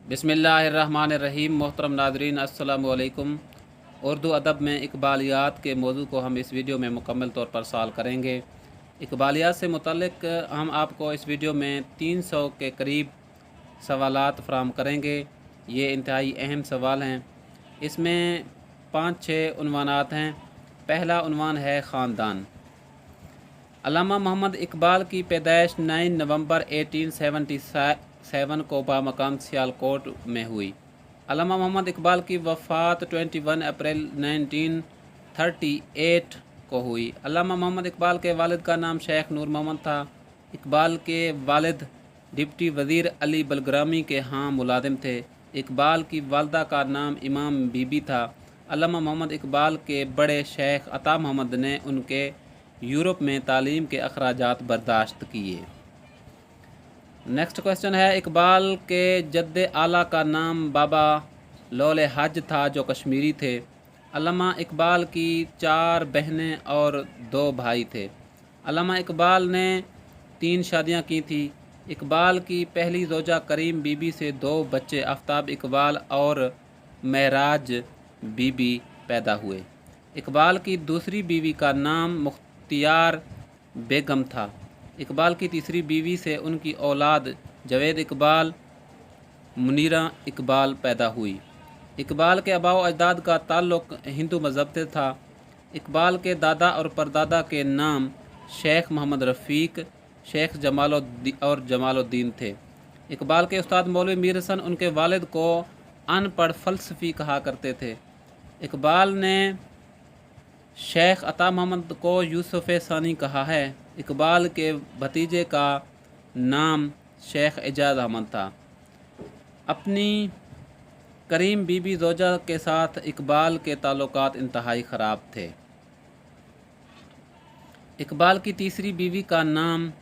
बिस्मिल्लाहिर्रहमानिर्रहीम। मोहतरम नाज़रीन, अस्सलामु अलैकुम। उर्दू अदब में इकबालियात के मौजू को हम इस वीडियो में मुकम्मल तौर पर सॉल्व करेंगे। इकबालियात से मुतल्लिक़ हम आपको इस वीडियो में 300 के करीब सवालात फ़राहम करेंगे। ये इंतहाई अहम सवाल हैं। इसमें 5-6 उन्वानात हैं। पहला उन्वान है ख़ानदान। अल्लामा मोहम्मद इकबाल की पैदाइश 9 नवंबर 1877 को बामकाम सियालकोट में हुई। अल्लामा मोहम्मद इकबाल की वफ़ात 21 अप्रैल 1938 को हुई। अल्लामा मोहम्मद इकबाल के वालिद का नाम शेख नूर मोहम्मद था। इकबाल के वालिद डिप्टी वज़ीर अली बलग्रामी के यहाँ मुलाजिम थे। इकबाल की वालदा का नाम इमाम बीबी था। अल्लामा मोहम्मद इकबाल के बड़े शेख अता मोहम्मद ने उनके यूरोप में तालीम के अखराजात बर्दाश्त किए। नेक्स्ट क्वेश्चन है, इकबाल के जद्दे आला का नाम बाबा लौले हज था जो कश्मीरी थे। अल्लामा इकबाल की 4 बहनें और 2 भाई थे। अल्लामा इकबाल ने 3 शादियां की थी। इकबाल की पहली ज़ौजा करीम बीबी से 2 बच्चे आफ्ताब इकबाल और महराज बीबी पैदा हुए। इकबाल की दूसरी बीवी का नाम मुख्तियार बेगम था। इकबाल की तीसरी बीवी से उनकी औलाद जवेद इकबाल, मुनीरा इकबाल पैदा हुई। इकबाल के आबा व अजदाद का ताल्लुक़ हिंदू मज़हब से था। इकबाल के दादा और परदादा के नाम शेख मोहम्मद रफ़ीक, शेख जमालुद्दीन थे। इकबाल के उस्ताद मौलवी मीर हसन उनके वालिद को अनपढ़ फ़लसफ़ी कहा करते थे। इकबाल ने शेख अता मोहम्मद को यूसुफ़ सानी कहा है। इकबाल के भतीजे का नाम शेख एजाज अहमद था। अपनी करीम बीबी ज़ौजा के साथ इकबाल के ताल्लुकात इंतहाई ख़राब थे। इकबाल की तीसरी बीवी का नाम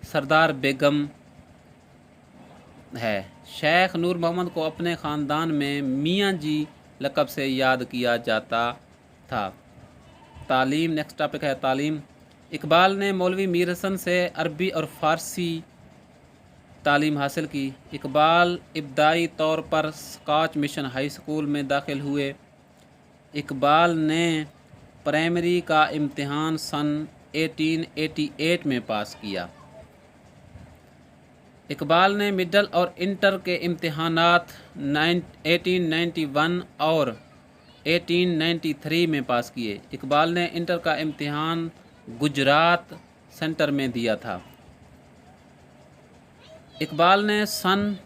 सरदार बेगम है। शेख नूर मोहम्मद को अपने ख़ानदान में मियाँ जी लक़ब से याद किया जाता था। तालीम, नेक्स्ट टॉपिक है तालीम। इकबाल ने मौलवी मीर हसन से अरबी और फ़ारसी तालीम हासिल की। इकबाल इब्तदाई तौर पर स्कॉच मिशन हाई स्कूल में दाखिल हुए। इकबाल ने प्राइमरी का इम्तिहान सन 1888 में पास किया। इकबाल ने मिडल और इंटर के इम्तिहानात 1891 और 1893 में पास किए। इकबाल ने इंटर का इम्तिहान गुजरात सेंटर में दिया था। इकबाल ने सन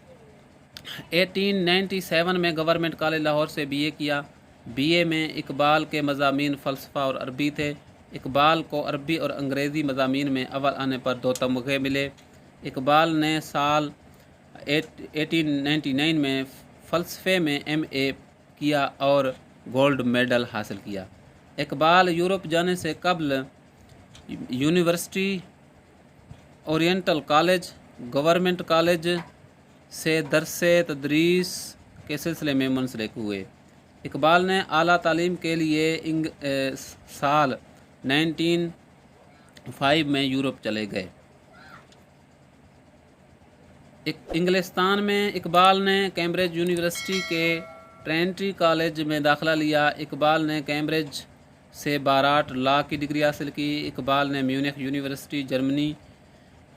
1897 में गवर्नमेंट कॉलेज लाहौर से बीए किया। बीए में इकबाल के मज़ामीन फ़लसफ़ा और अरबी थे। इकबाल को अरबी और अंग्रेज़ी मज़ामीन में अव्वल आने पर 2 तमग़े मिले। इकबाल ने साल 1899 में फ़लसफ़े में MA किया और गोल्ड मेडल हासिल किया। इकबाल यूरोप जाने से कबल university, oriental college, government college से दरसे तदरीस के सिलसिले में मुंसलिक हुए। इकबाल ने आला तालीम के लिए साल 1905 में यूरोप चले गए। इंग्लिस्तान में इकबाल ने कैम्ब्रिज यूनिवर्सिटी के ट्रिनिटी कॉलेज में दाखिला लिया। इकबाल ने कैम्ब्रिज से बाराट लॉ की डिग्री हासिल की। इकबाल ने म्यूनिख यूनिवर्सिटी, जर्मनी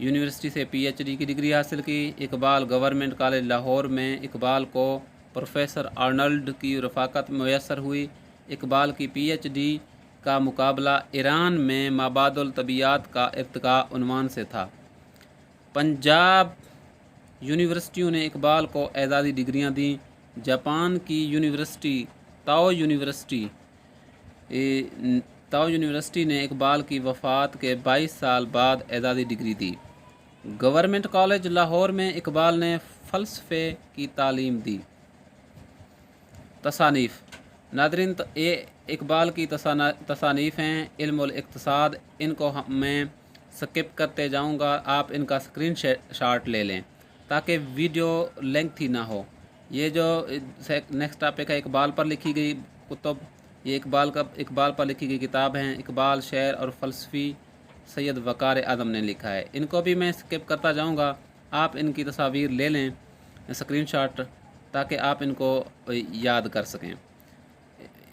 यूनिवर्सिटी से PhD की डिग्री हासिल की। इकबाल गवर्नमेंट कॉलेज लाहौर में इकबाल को प्रोफेसर आर्नल्ड की रफ़ाकत मैसर हुई। इकबाल की PhD का मुकाबला ईरान में माबादुल तबियात का इर्तिका उन्वान से था। पंजाब यूनिवर्सिटियों ने इकबाल को एजाज़ी डिग्रियां दी। जापान की यूनिवर्सिटी ताओ यूनिवर्सिटी ने इकबाल की वफ़ात के 22 साल बाद एजाज़ी डिग्री दी। गवर्नमेंट कॉलेज लाहौर में इकबाल ने फ़लसफ़े की तालीम दी। तसानीफ़, नादरीन, ये इकबाल की तसानीफ़ हैं। इल्मुल इक़्तिसाद, इनको मैं स्किप करते जाऊंगा। आप इनका स्क्रीन शॉट ले लें ताकि वीडियो लेंथी ना हो। ये जो नेक्स्ट टॉपिक है इकबाल पर लिखी गई कुतुब, ये इकबाल पर लिखी गई किताब हैं। इकबाल शेर और फ़लसफ़ी सैयद वक़ार आज़म ने लिखा है। इनको भी मैं स्किप करता जाऊंगा। आप इनकी तस्वीर ले लें स्क्रीनशॉट تاکہ آپ ان کو یاد کر سکیں۔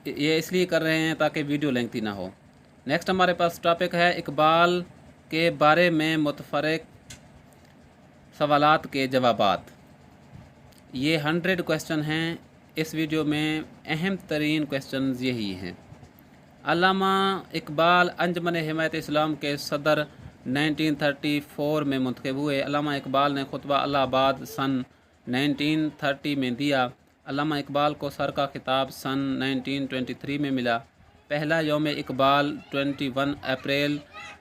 یہ اس لیے کر رہے ہیں تاکہ ویڈیو لینگتھی نہ ہو۔ نیکسٹ ہمارے پاس ٹاپک ہے اقبال کے بارے میں متفرق سوالات کے جوابات۔ یہ 100 کویسچن ہیں۔ اس ویڈیو میں اہم ترین کویسچنز یہی ہیں۔ علامہ اقبال انجمن حمایت اسلام کے صدر 1934 میں منتخب ہوئے۔ علامہ اقبال نے خطبہ الہ آباد سن 1930 میں دیا۔ علامہ اقبال کو سر کا خطاب سن 1923 میں ملا۔ پہلا یوم اقبال 21 اپریل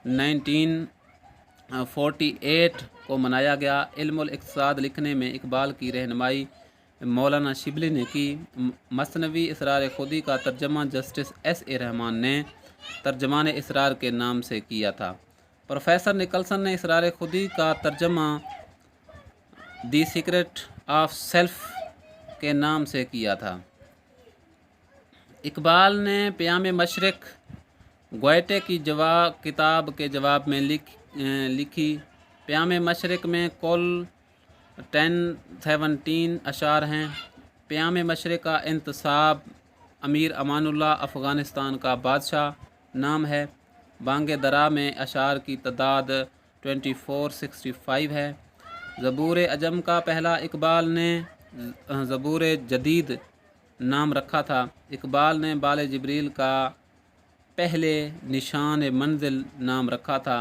1948 کو منایا گیا۔ علم الاقتصاد لکھنے میں اقبال کی رہنمائی مولانا شبلی نے کی۔ مثنوی اسرار خودی کا ترجمہ جسٹس ایس رحمان نے ترجمان اسرار کے نام سے کیا تھا۔ پروفیسر نکلسن نے اسرار خودی کا ترجمہ دی سیکرٹ آف سیلف کے نام سے کیا تھا۔ اقبال نے پیام مشرق گوئٹے کی کتاب کے جواب میں لکھی۔ پیام مشرق میں کل 1017 اشعار ہیں۔ پیام مشرق کا انتساب امیر امان اللہ افغانستان کا بادشاہ نام ہے۔ بانگ درا میں اشعار کی تعداد 2465 ہے۔ زبور عجم کا پہلا اقبال نے زبور جدید نام رکھا تھا۔ اقبال نے بال جبریل کا پہلے نشان منزل نام رکھا تھا۔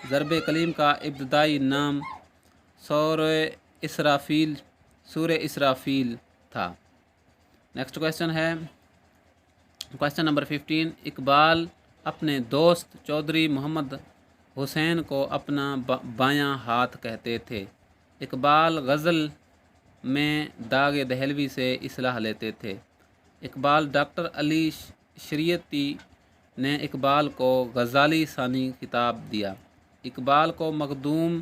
ضرب کلیم کا ابتدائی نام سورہ اسرافیل تھا۔ نیکسٹ کویسچن ہے کویسچن نمبر 15۔ اقبال اپنے دوست چودھری محمد حسین کو اپنا بایاں ہاتھ کہتے تھے۔ اقبال غزل میں داغ دہلوی سے اصلاح لیتے تھے۔ اقبال ڈاکٹر علی شریعتی نے اقبال کو غزالی ثانی خطاب دیا۔ اقبال کو مخدوم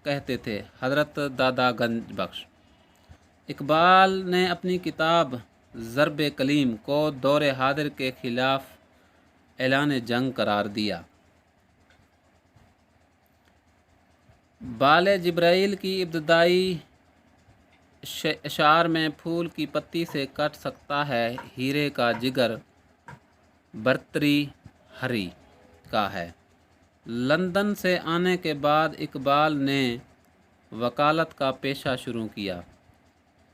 کہتے تھے۔ حضرت دادا گنج بخش۔ اقبال نے اپنی کتاب ضرب کلیم کو دور حاضر کے خلاف اعلان جنگ قرار دیا۔ بال جبرائیل کی ابتدائی اشعار میں پھول کی پتی سے کٹ سکتا ہے ہیرے کا جگر برتری ہری کا ہے۔ لندن سے آنے کے بعد اقبال نے وکالت کا پیشہ شروع کیا۔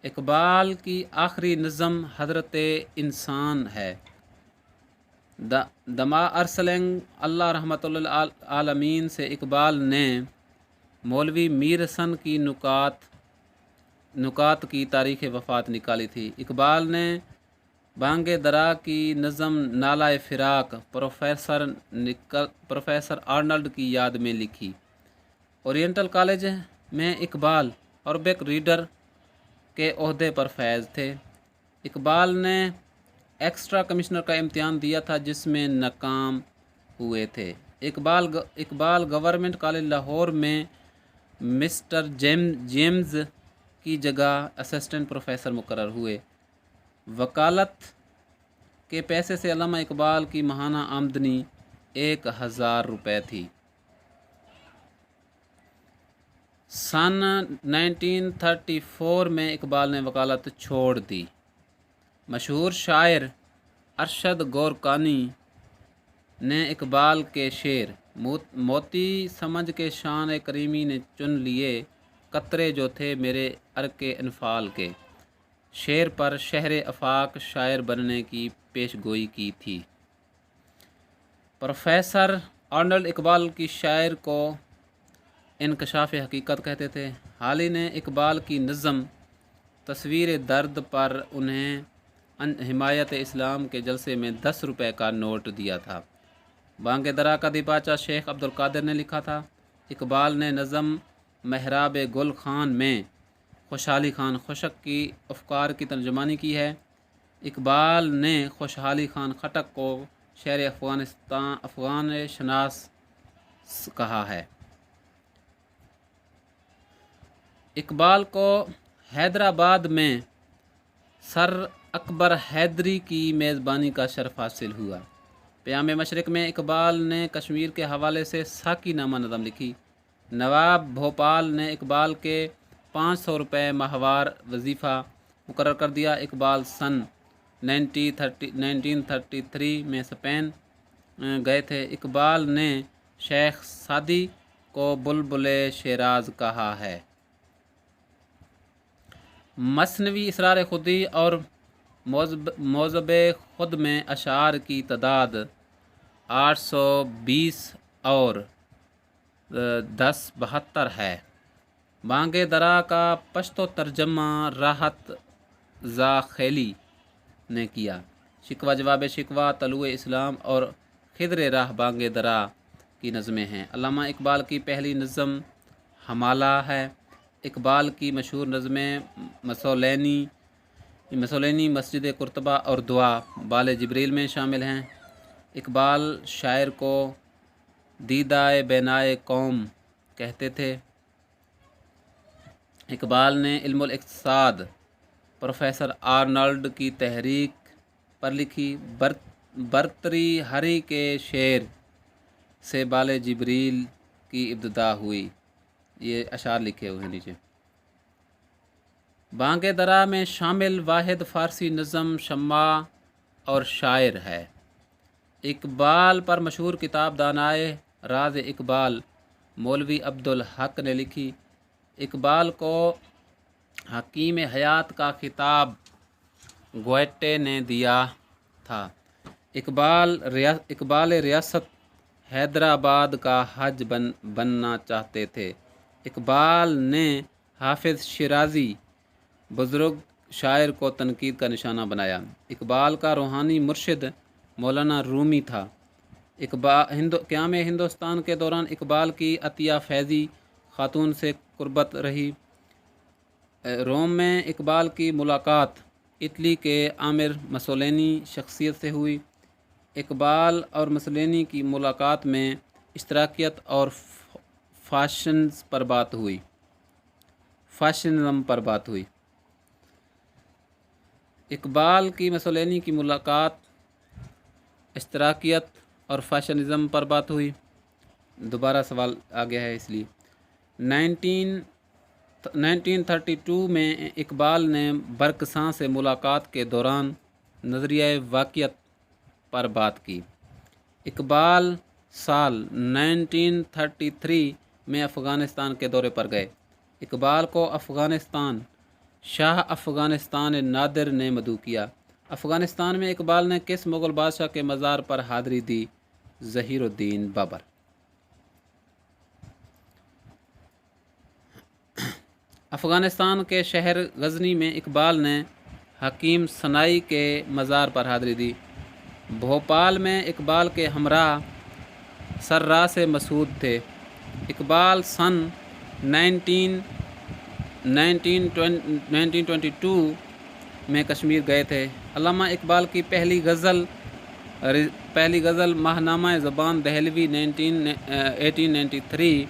اقبال کی آخری نظم حضرت انسان ہے۔ دما ارسلنگ اللہ رحمۃ للعالمین سے اقبال نے مولوی میر حسن کی نکات کی تاریخ وفات نکالی تھی۔ اقبال نے بانگ درا کی نظم نالہ فراق پروفیسر آرنلڈ کی یاد میں لکھی۔ اورینٹل کالج میں اقبال عربک ریڈر کے عہدے پر فائز تھے۔ اقبال نے ایکسٹرا کمشنر کا امتحان دیا تھا جس میں ناکام ہوئے تھے۔ اقبال گورنمنٹ کالج لاہور میں مسٹر جیمز کی جگہ اسسٹنٹ پروفیسر مقرر ہوئے۔ وکالت کے پیسے سے علامہ اقبال کی ماہانہ آمدنی 1000 روپے تھی۔ سن 1934 میں اقبال نے وکالت چھوڑ دی۔ مشہور شاعر ارشد گورکانی نے اقبال کے شعر موتی سمجھ کے شان کریمی نے چن لیے قطرے جو تھے میرے ارک انفال کے شعر پر شہر آفاق شاعر بننے کی پیش گوئی کی تھی۔ پروفیسر آرنلڈ اقبال کی شاعر کو انکشاف حقیقت کہتے تھے۔ حالی نے اقبال کی نظم تصویر درد پر انہیں حمایت اسلام کے جلسے میں 10 روپے کا نوٹ دیا تھا۔ بانگ درا کا دیباچہ شیخ عبدالقادر نے لکھا تھا۔ اقبال نے نظم محراب گل خان میں خوشحالی خان خشک کی افکار کی ترجمانی کی ہے۔ اقبال نے خوشحالی خان خٹک کو شہر افغان شناس کہا ہے۔ اقبال کو حیدرآباد میں سر اکبر حیدری کی میزبانی کا شرف حاصل ہوا۔ پیام مشرق میں اقبال نے کشمیر کے حوالے سے ساکی نامہ نظم لکھی۔ نواب بھوپال نے اقبال کے 500 रुपये माहवार वजीफ़ा मुकर्रर कर दिया। इकबाल सन 1933 में स्पेन गए थे। इकबाल ने शेख सादी को बुलबुले शिराज कहा है। मसनवी इसरार खुदी और मौज़ब खुद में अशार की तादाद 820 और 1072 है। बांगे दरा का पश्तो तर्जमा राहत ज़ाखेली ने किया। शिकवा जवाब शिकवा, तलुए इस्लाम और खिदर राह बांगे दरा की नज़में हैं। अल्लामा इकबाल की पहली नज़म हमाला है। इकबाल की मशहूर नज़में मसौलैनी, मस्जिद कुर्तबा और दुआ बाल जिब्रील में शामिल हैं। इकबाल शायर को दीदाए बेनाए कौम कहते थे। इकबाल ने इल्मुल इक्तिसाद प्रोफेसर आर्नल्ड की तहरीक पर लिखी। बरतरी हरी के शेर से बाल जिब्रील की इब्तिदा हुई। ये अशार लिखे हुए हैं नीचे। बांगे दरा में शामिल वाहिद फ़ारसी नज़म शम्मा और शायर है। इकबाल पर मशहूर किताब दानाए राज इकबाल मौलवी अब्दुल हक ने लिखी। इकबाल को हकीम हयात का खिताब गोयटे ने दिया था। इकबाल रियासत हैदराबाद का हज बनना चाहते थे। इकबाल ने हाफिज़ शिराजी बुज़ुर्ग शायर को तनकीद का निशाना बनाया। इकबाल का रूहानी मुर्शिद मौलाना रूमी था। क़याम हिंदुस्तान के दौरान इकबाल की अतिया फैज़ी खातून से कुर्बत रही। रोम में इकबाल की मुलाकात इटली के आमिर मसौलैनी शख्सियत से हुई। इकबाल और मसौलैनी की मुलाकात में इश्तराकियत और फैशनिज़्म पर बात हुई। इकबाल की मसौलैनी की मुलाकात इश्तराकियत और फैशनिज़्म पर बात हुई। दोबारा सवाल आ गया है इसलिए। 1932 में इकबाल ने बरकसां से मुलाकात के दौरान नज़रिया वाक़ियत पर बात की। इकबाल साल 1933 में अफ़गानिस्तान के दौरे पर गए। इकबाल को शाह अफ़गानिस्तान नादिर ने मदऊ किया। अफ़गानिस्तान में इकबाल ने किस मुग़ल बादशाह के मज़ार पर हाज़री दी? ज़हीरुद्दीन बाबर। अफ़गानिस्तान के शहर गज़नी में इकबाल ने हकीम सनाई के मज़ार पर हाज़री दी। भोपाल में इकबाल के हमराह सर्रा से मसूद थे। इकबाल सन 1922 में कश्मीर गए थे। अल्लामा इकबाल की पहली गज़ल माहनामा ज़बान दहलवी 1893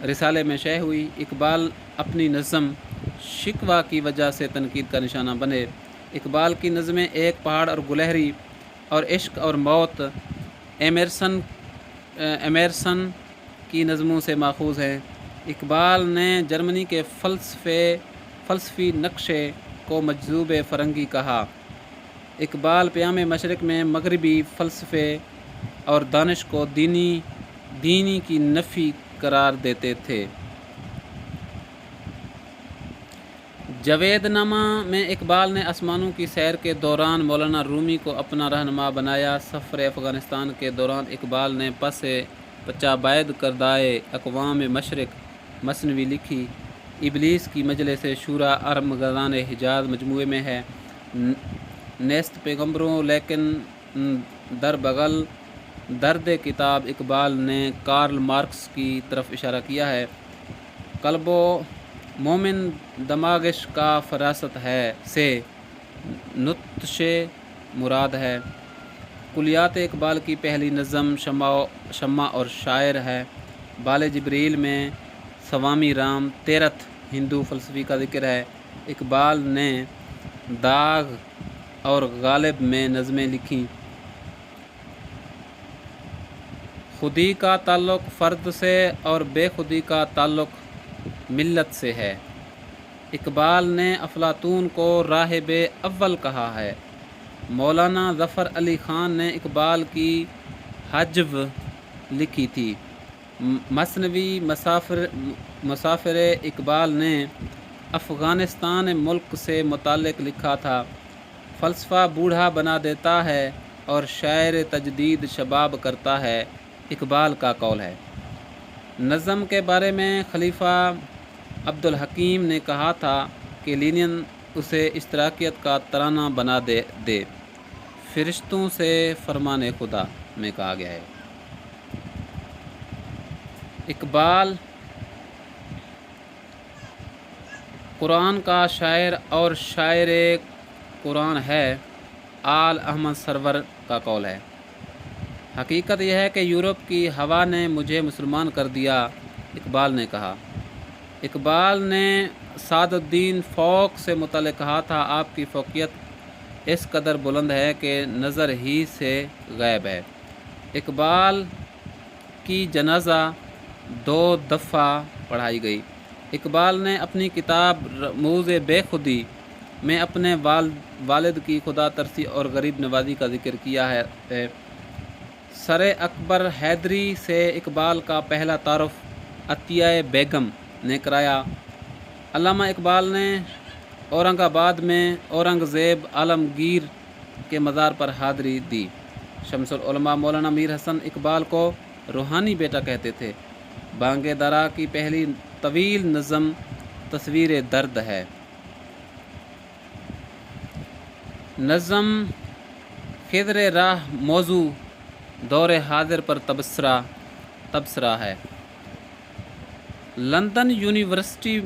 रिसाले में शैह हुई। इकबाल अपनी नज़म शिकवा की वजह से तनकीद का निशाना बने। इकबाल की नज़में एक पहाड़ और गुलहरी और इश्क और मौत एमरसन की नज़मों से माखूज़ हैं। इकबाल ने जर्मनी के फ़लसफ़ी नक्शे को मजज़ूब फ़रंगी कहा। इकबाल क़याम मशरिक़ में मग़रिबी फ़लसफ़े और दानिश को दीनी की नफ़ी करार देते थे। जावेदनामा में इकबाल ने आसमानों की सैर के दौरान मौलाना रूमी को अपना रहनुमा बनाया। सफ़र अफ़गानिस्तान के दौरान इकबाल ने पसे पचाबायद करदाए अक़वाम मशरिक़ मसनवी लिखी। इबलीस की मजलिस शूरा अरमग़ान हिजाज मजमूए में है। नेस्त पैगम्बरों लेकिन दर बगल दर्द किताब इकबाल ने कार्ल मार्क्स की तरफ इशारा किया है। कल्बो मोमिन दमागिश का फरासत है से नुत्शे मुराद है। कुलियात इकबाल की पहली नज़म शम्मा और शायर है। बाल जिब्रील में सवामी राम तेरथ हिंदू फ़लसफ़ी का ज़िक्र है। इकबाल ने दाग और गालिब में नज़में लिखीं। खुदी का ताल्लुक़ फ़र्द से और बेखुदी का ताल्लुक़ मिल्लत से है। اقبال نے افلاطون کو راہب اول کہا ہے۔ مولانا ظفر علی خان نے اقبال کی حجو لکھی تھی۔ مثنوی مسافر اقبال نے افغانستان ملک سے متعلق لکھا تھا۔ فلسفہ بوڑھا بنا دیتا ہے اور شاعر تجدید شباب کرتا ہے، اقبال کا قول ہے۔ نظم کے بارے میں خلیفہ عبدالحکیم نے کہا تھا کہ لینن اسے اشتراکیت کا ترانہ بنا دے۔ فرشتوں سے فرمان خدا میں کہا گیا ہے۔ اقبال قرآن کا شاعر اور شاعر قرآن ہے، آل احمد سرور کا قول ہے۔ حقیقت یہ ہے کہ یورپ کی ہوا نے مجھے مسلمان کر دیا، اقبال نے کہا۔ اقبال نے سعد الدین فوق سے متعلق کہا تھا، آپ کی فوقیت اس قدر بلند ہے کہ نظر ہی سے غائب ہے۔ اقبال کی جنازہ 2 دفعہ پڑھائی گئی۔ اقبال نے اپنی کتاب رموز بے خودی میں اپنے والد کی خدا ترسی اور غریب نوازی کا ذکر کیا ہے۔ سر اکبر حیدری سے اقبال کا پہلا تعارف عطیہ بیگم نے کرایا۔ علامہ اقبال نے اورنگ آباد میں اورنگزیب عالمگیر کے مزار پر حاضری دی۔ شمس العلماء مولانا میر حسن اقبال کو روحانی بیٹا کہتے تھے۔ بانگ درا کی پہلی طویل نظم تصویر درد ہے۔ نظم خضر راہ موضوع دور حاضر پر تبصرہ ہے۔ لندن یونیورسٹی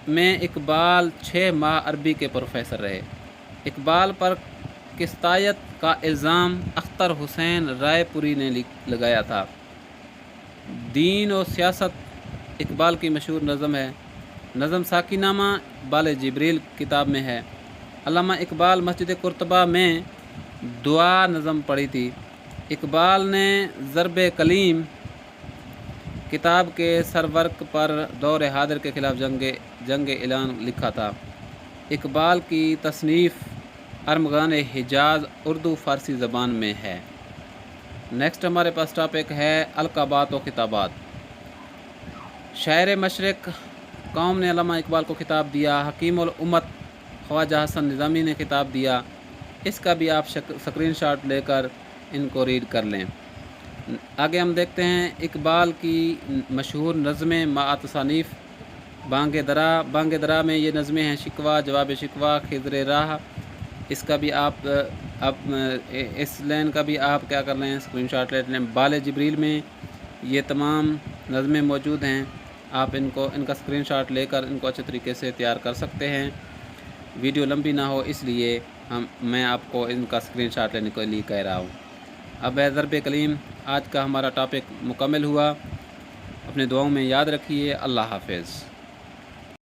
میں اقبال 6 ماہ عربی کے پروفیسر رہے۔ اقبال پر قسطیت کا الزام اختر حسین رائے پوری نے لگایا تھا۔ دین و سیاست اقبال کی مشہور نظم ہے۔ نظم ساقی نامہ بال جبریل کتاب میں ہے۔ علامہ اقبال مسجد قرطبہ میں دعا نظم پڑھی تھی۔ اقبال نے ضرب کلیم کتاب کے سرورق پر دور حاضر کے خلاف جنگ اعلان لکھا تھا۔ اقبال کی تصنیف ارمغان حجاز اردو فارسی زبان میں ہے۔ نیکسٹ ہمارے پاس ٹاپک ہے القابات و خطابات۔ شاعر مشرق قوم نے علامہ اقبال کو خطاب دیا۔ حکیم الامت خواجہ حسن نظامی نے خطاب دیا۔ اس کا بھی آپ اسکرین شاٹ لے کر ان کو ریڈ کر لیں۔ آگے ہم دیکھتے ہیں اقبال کی مشہور نظمیں مع تصانیف۔ بانگ درا میں یہ نظمیں ہیں: شکوہ، جواب شکوہ، خضر راہ۔ اس کا بھی آپ اس لائن کا بھی آپ کیا کر لیں، اسکرین شاٹ لے لیں۔ بال جبریل میں یہ تمام نظمیں موجود ہیں، آپ ان کا اسکرین شاٹ لے کر ان کو اچھے طریقے سے تیار کر سکتے ہیں۔ ویڈیو لمبی نہ ہو اس لیے میں آپ کو ان کا اسکرین شاٹ لینے کے لیے کہہ رہا ہوں۔ اب ضرب کلیم آج کا ہمارا ٹاپک مکمل ہوا۔ اپنے دعاؤں میں یاد رکھیے۔ اللہ حافظ۔